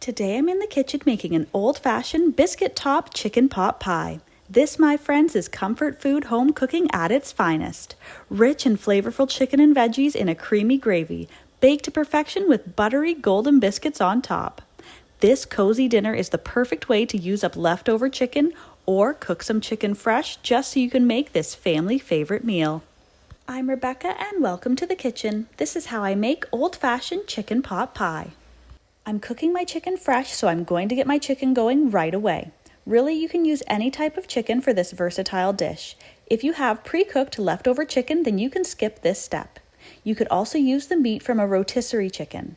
Today I'm in the kitchen making an old-fashioned biscuit top chicken pot pie. This, my friends, is comfort food home cooking at its finest. Rich and flavorful chicken and veggies in a creamy gravy, baked to perfection with buttery golden biscuits on top. This cozy dinner is the perfect way to use up leftover chicken or cook some chicken fresh just so you can make this family favorite meal. I'm Rebecca and welcome to the kitchen. This is how I make old-fashioned chicken pot pie. I'm cooking my chicken fresh, so I'm going to get my chicken going right away. Really, you can use any type of chicken for this versatile dish. If you have pre-cooked leftover chicken, then you can skip this step. You could also use the meat from a rotisserie chicken.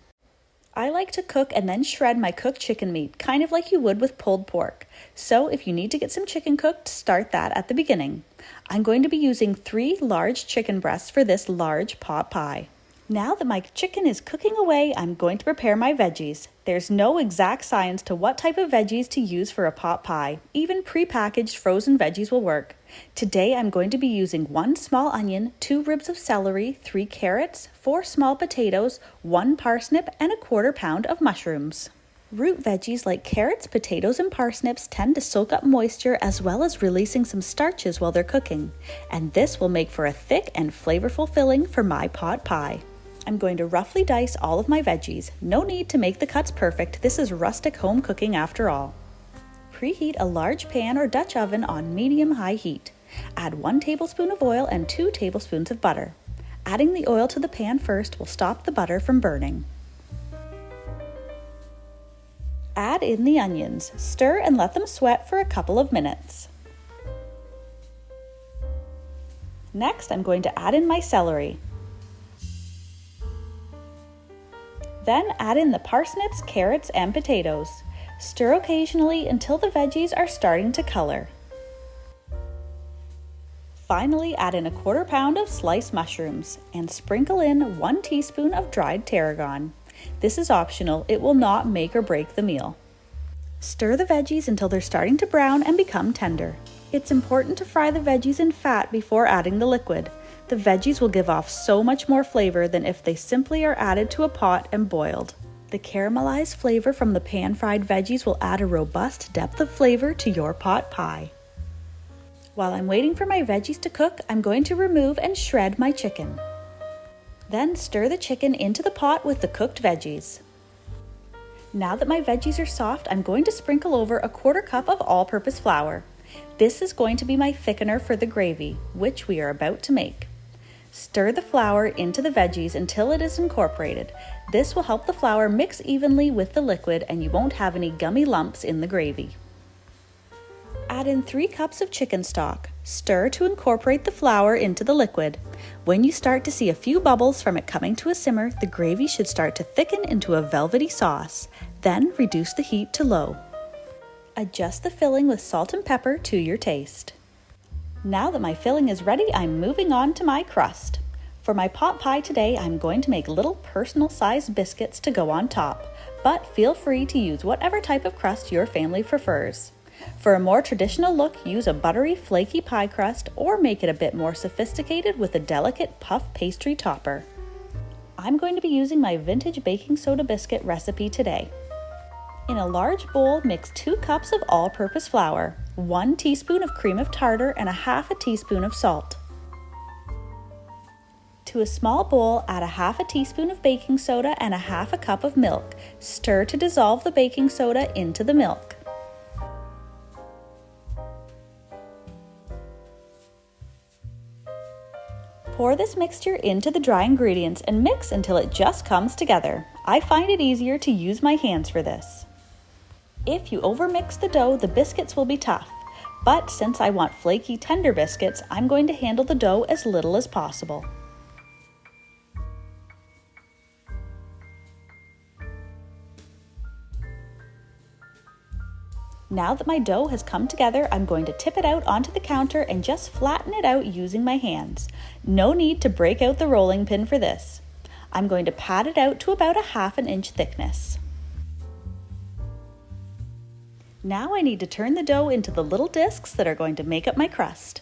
I like to cook and then shred my cooked chicken meat, kind of like you would with pulled pork. So if you need to get some chicken cooked, start that at the beginning. I'm going to be using 3 large chicken breasts for this large pot pie. Now that my chicken is cooking away, I'm going to prepare my veggies. There's no exact science to what type of veggies to use for a pot pie. Even pre-packaged frozen veggies will work. Today I'm going to be using 1 small onion, 2 ribs of celery, 3 carrots, 4 small potatoes, 1 parsnip, and a 1/4 pound of mushrooms. Root veggies like carrots, potatoes, and parsnips tend to soak up moisture as well as releasing some starches while they're cooking. And this will make for a thick and flavorful filling for my pot pie. I'm going to roughly dice all of my veggies. No need to make the cuts perfect. This is rustic home cooking after all. Preheat a large pan or Dutch oven on medium-high heat. Add 1 tablespoon of oil and 2 tablespoons of butter. Adding the oil to the pan first will stop the butter from burning. Add in the onions. Stir and let them sweat for a couple of minutes. Next, I'm going to add in my celery. Then add in the parsnips, carrots, and potatoes. Stir occasionally until the veggies are starting to color. Finally, add in a 1/4 pound of sliced mushrooms and sprinkle in 1 teaspoon of dried tarragon. This is optional. It will not make or break the meal. Stir the veggies until they're starting to brown and become tender. It's important to fry the veggies in fat before adding the liquid. The veggies will give off so much more flavor than if they simply are added to a pot and boiled. The caramelized flavor from the pan-fried veggies will add a robust depth of flavor to your pot pie. While I'm waiting for my veggies to cook, I'm going to remove and shred my chicken. Then stir the chicken into the pot with the cooked veggies. Now that my veggies are soft, I'm going to sprinkle over a 1/4 cup of all-purpose flour. This is going to be my thickener for the gravy, which we are about to make. Stir the flour into the veggies until it is incorporated. This will help the flour mix evenly with the liquid and you won't have any gummy lumps in the gravy. Add in 3 cups of chicken stock. Stir to incorporate the flour into the liquid. When you start to see a few bubbles from it coming to a simmer, the gravy should start to thicken into a velvety sauce. Then reduce the heat to low. Adjust the filling with salt and pepper to your taste. Now that my filling is ready, I'm moving on to my crust. For my pot pie today, I'm going to make little personal-sized biscuits to go on top, but feel free to use whatever type of crust your family prefers. For a more traditional look, use a buttery, flaky pie crust or make it a bit more sophisticated with a delicate puff pastry topper. I'm going to be using my vintage baking soda biscuit recipe today. In a large bowl, mix 2 cups of all-purpose flour, 1 teaspoon of cream of tartar, and 1/2 teaspoon of salt. To a small bowl, add 1/2 teaspoon of baking soda and 1/2 cup of milk. Stir to dissolve the baking soda into the milk. Pour this mixture into the dry ingredients and mix until it just comes together. I find it easier to use my hands for this. If you overmix the dough, the biscuits will be tough. But since I want flaky, tender biscuits, I'm going to handle the dough as little as possible. Now that my dough has come together, I'm going to tip it out onto the counter and just flatten it out using my hands. No need to break out the rolling pin for this. I'm going to pat it out to about 1/2 inch thickness. Now I need to turn the dough into the little discs that are going to make up my crust.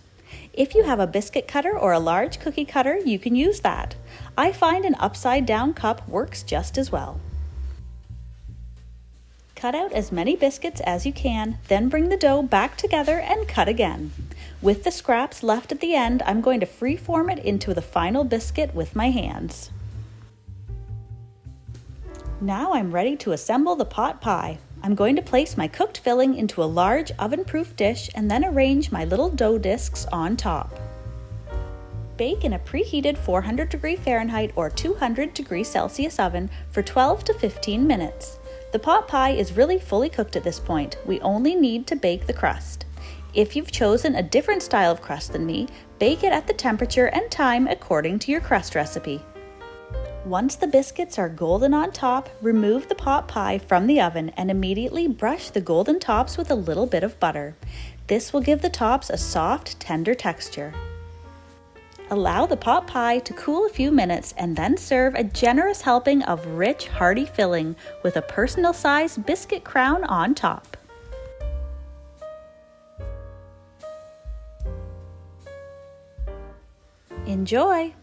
If you have a biscuit cutter or a large cookie cutter, you can use that. I find an upside down cup works just as well. Cut out as many biscuits as you can, then bring the dough back together and cut again. With the scraps left at the end, I'm going to freeform it into the final biscuit with my hands. Now I'm ready to assemble the pot pie. I'm going to place my cooked filling into a large oven-proof dish and then arrange my little dough discs on top. Bake in a preheated 400° Fahrenheit or 200° Celsius oven for 12 to 15 minutes. The pot pie is really fully cooked at this point. We only need to bake the crust. If you've chosen a different style of crust than me, bake it at the temperature and time according to your crust recipe. Once the biscuits are golden on top, remove the pot pie from the oven and immediately brush the golden tops with a little bit of butter. This will give the tops a soft, tender texture. Allow the pot pie to cool a few minutes and then serve a generous helping of rich, hearty filling with a personal-sized biscuit crown on top. Enjoy!